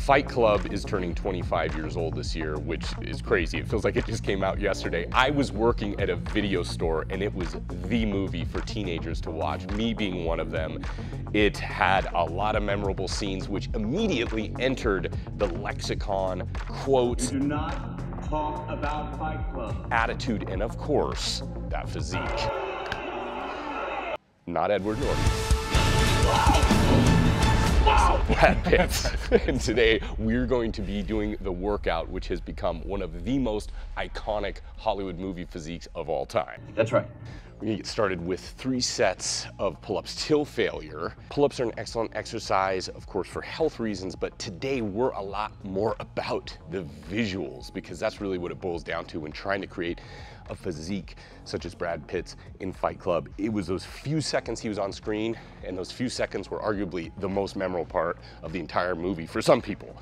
Fight Club is turning 25 years old this year, which is crazy. It feels like it just came out yesterday. I was working at a video store and it was the movie for teenagers to watch, me being one of them. It had a lot of memorable scenes which immediately entered the lexicon, quotes, "Do not talk about Fight Club," attitude, and of course, that physique. Not Edward Norton. Brad Pitt. And today we're going to be doing the workout, which has become one of the most iconic Hollywood movie physiques of all time. That's right. We're gonna get started with 3 sets of pull-ups till failure. Pull-ups are an excellent exercise, of course, for health reasons, but today we're a lot more about the visuals because that's really what it boils down to when trying to create a physique such as Brad Pitt's in Fight Club. It was those few seconds he was on screen, and those few seconds were arguably the most memorable part of the entire movie for some people.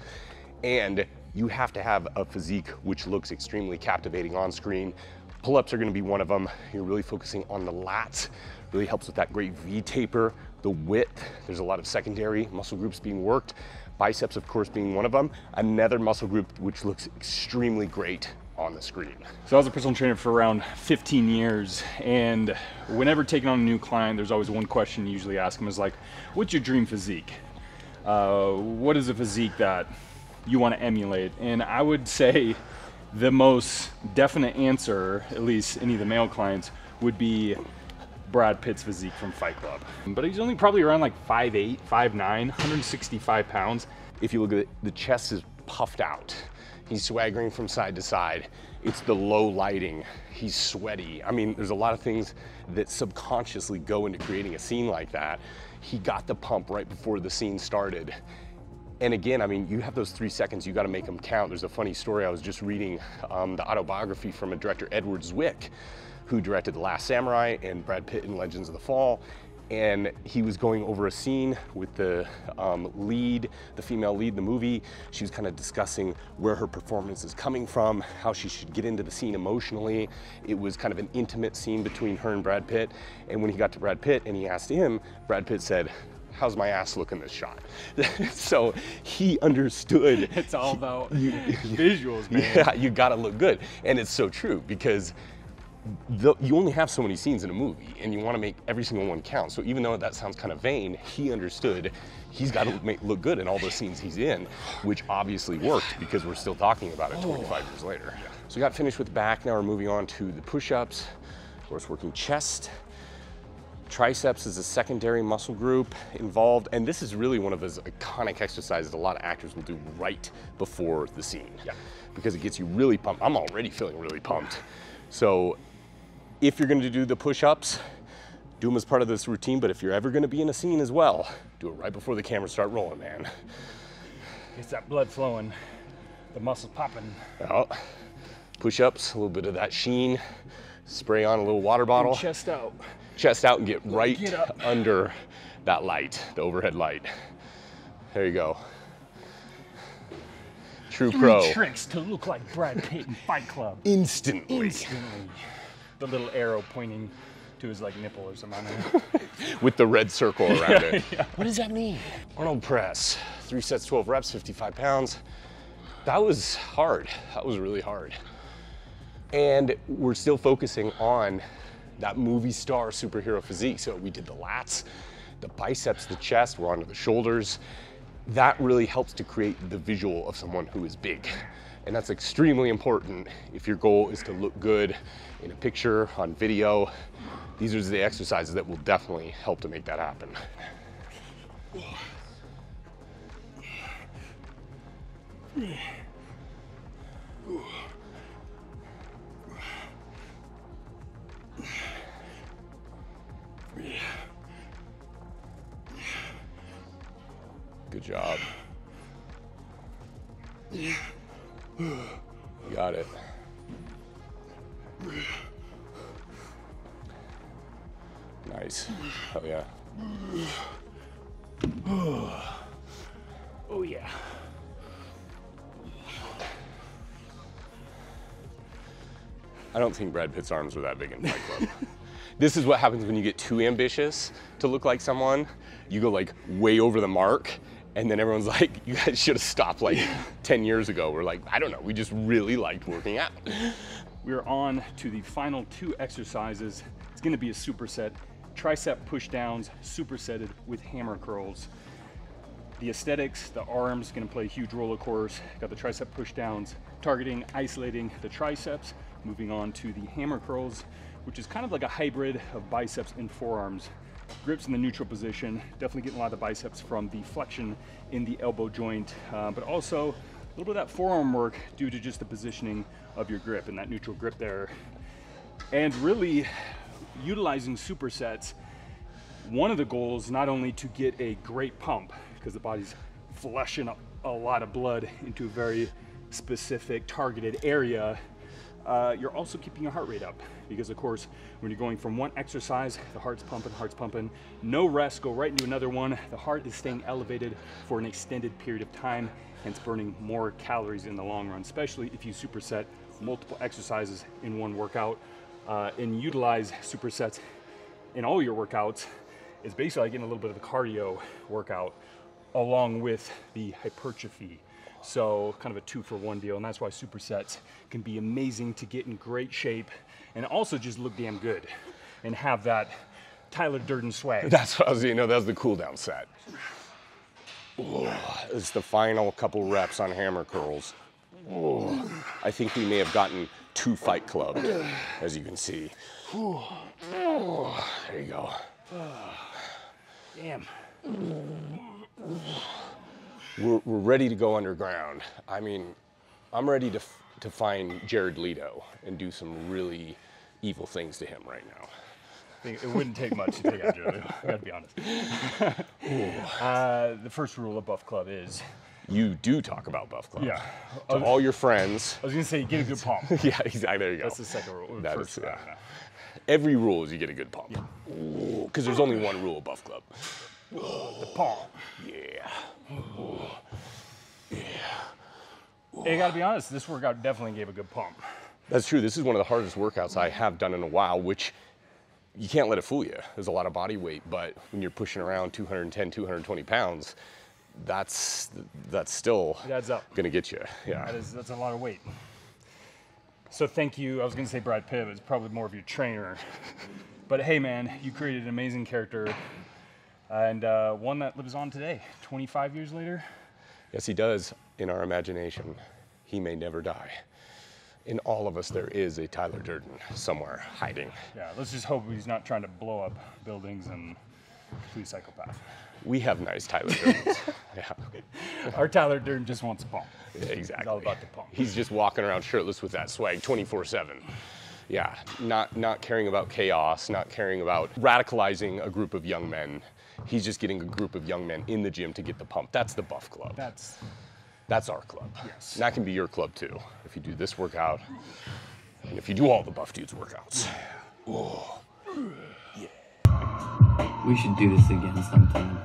And you have to have a physique which looks extremely captivating on screen. Pull-ups are gonna be one of them. You're really focusing on the lats, really helps with that great V taper, the width. There's a lot of secondary muscle groups being worked. Biceps, of course, being one of them. Another muscle group which looks extremely great on the screen. So I was a personal trainer for around 15 years, and whenever taking on a new client, there's always one question you usually ask them is like, what's your dream physique? What is a physique that you want to emulate? And I would say the most definite answer, at least any of the male clients, would be Brad Pitt's physique from Fight Club. But he's only probably around like 5'8", 5'9", 165 pounds. If you look at it, the chest is puffed out. He's swaggering from side to side. It's the low lighting. He's sweaty. I mean, there's a lot of things that subconsciously go into creating a scene like that. He got the pump right before the scene started. And again, I mean, you have those 3 seconds, you gotta make them count. There's a funny story, I was just reading the autobiography from a director, Edward Zwick, who directed The Last Samurai and Brad Pitt in Legends of the Fall. And he was going over a scene with the lead, the female lead in the movie. She was kind of discussing where her performance is coming from, how she should get into the scene emotionally. It was kind of an intimate scene between her and Brad Pitt. And when he got to Brad Pitt and he asked him, Brad Pitt said, "How's my ass look in this shot?" So he understood. It's all about visuals, man. Yeah, you gotta look good. And it's so true because you only have so many scenes in a movie and you want to make every single one count. So even though that sounds kind of vain, he understood he's got to look good in all the scenes he's in, which obviously worked because we're still talking about it 25 years later. So we got finished with the back. Now we're moving on to the push-ups. Of course, working chest. Triceps is a secondary muscle group involved, and this is really one of those iconic exercises a lot of actors will do right before the scene, because it gets you really pumped. I'm already feeling really pumped. So if you're going to do the push-ups, do them as part of this routine, but if you're ever going to be in a scene as well, do it right before the cameras start rolling, man. Gets that blood flowing, the muscles popping. Well, push-ups, a little bit of that sheen, spray on a little water bottle. And chest out. Chest out and get right under that light, the overhead light. There you go. True pro. 3 tricks to look like Brad Pitt in Fight Club. Instantly. The little arrow pointing to his like nipple or something. With the red circle around it. Yeah. What does that mean? Arnold Press, 3 sets, 12 reps, 55 pounds. That was hard. That was really hard. And we're still focusing on that movie star superhero physique. So we did the lats, the biceps, the chest, we're onto the shoulders. That really helps to create the visual of someone who is big. And that's extremely important if your goal is to look good in a picture, on video. These are the exercises that will definitely help to make that happen. Good job. You got it. Nice. Oh yeah. Oh yeah. I don't think Brad Pitt's arms were that big in Fight Club. This is what happens when you get too ambitious to look like someone. You go like way over the mark And then everyone's like, you guys should have stopped like 10 years ago. We're like, I don't know, we just really liked working out. We're on to the final 2 exercises. It's gonna be a superset, tricep push downs, supersetted with hammer curls. The aesthetics, the arms gonna play a huge role, of course. Got the tricep push downs, targeting, isolating the triceps. Moving on to the hammer curls, which is kind of like a hybrid of biceps and forearms. Grips in the neutral position, definitely getting a lot of the biceps from the flexion in the elbow joint, but also a little bit of that forearm work due to just the positioning of your grip and that neutral grip there. And really utilizing supersets, one of the goals, not only to get a great pump, because the body's flushing a lot of blood into a very specific targeted area, you're also keeping your heart rate up, because of course when you're going from one exercise, the heart's pumping, no rest, go right into another one, the heart is staying elevated for an extended period of time, hence burning more calories in the long run, especially if you superset multiple exercises in one workout. And utilize supersets in all your workouts is basically like getting a little bit of a cardio workout along with the hypertrophy. So kind of a 2-for-1 deal, and that's why supersets can be amazing to get in great shape and also just look damn good and have that Tyler Durden swag. That's what I was, that was the cool down set. Ooh, it's the final couple reps on hammer curls. Ooh, I think we may have gotten 2 Fight Club, as you can see. Ooh, there you go. Damn. We're ready to go underground. I mean, I'm ready to find Jared Leto and do some really evil things to him right now. I think it wouldn't take much to take out Jared Leto, I gotta be honest. The first rule of Buff Club is you do talk about Buff Club. Yeah. To all your friends. I was gonna say, get a good pump. Yeah, exactly. There you go. That's the second rule. That First is, rule. every rule is you get a good pump. Because there's only one rule of Buff Club. The pump. Yeah. Hey, I gotta be honest, this workout definitely gave a good pump. That's true. This is one of the hardest workouts I have done in a while, which you can't let it fool you. There's a lot of body weight, but when you're pushing around 210, 220 pounds, that's still It adds up. gonna get you. Yeah. That's a lot of weight. So thank you. I was gonna say Brad Pitt, but it's probably more of your trainer. But hey, man, you created an amazing character, and one that lives on today, 25 years later. Yes, he does. In our imagination, he may never die. In all of us, there is a Tyler Durden somewhere hiding. Yeah, let's just hope he's not trying to blow up buildings and be a psychopath. We have nice Tyler Durdens. Yeah. Our Tyler Durden just wants a pump. Yeah, exactly. He's all about the pump. He's just walking around shirtless with that swag 24/7. Yeah, not caring about chaos, not caring about radicalizing a group of young men. He's just getting a group of young men in the gym to get the pump. That's the Buff Club. That's our club. Yes. And that can be your club too. If you do this workout, and if you do all the Buff Dudes workouts. We should do this again sometime.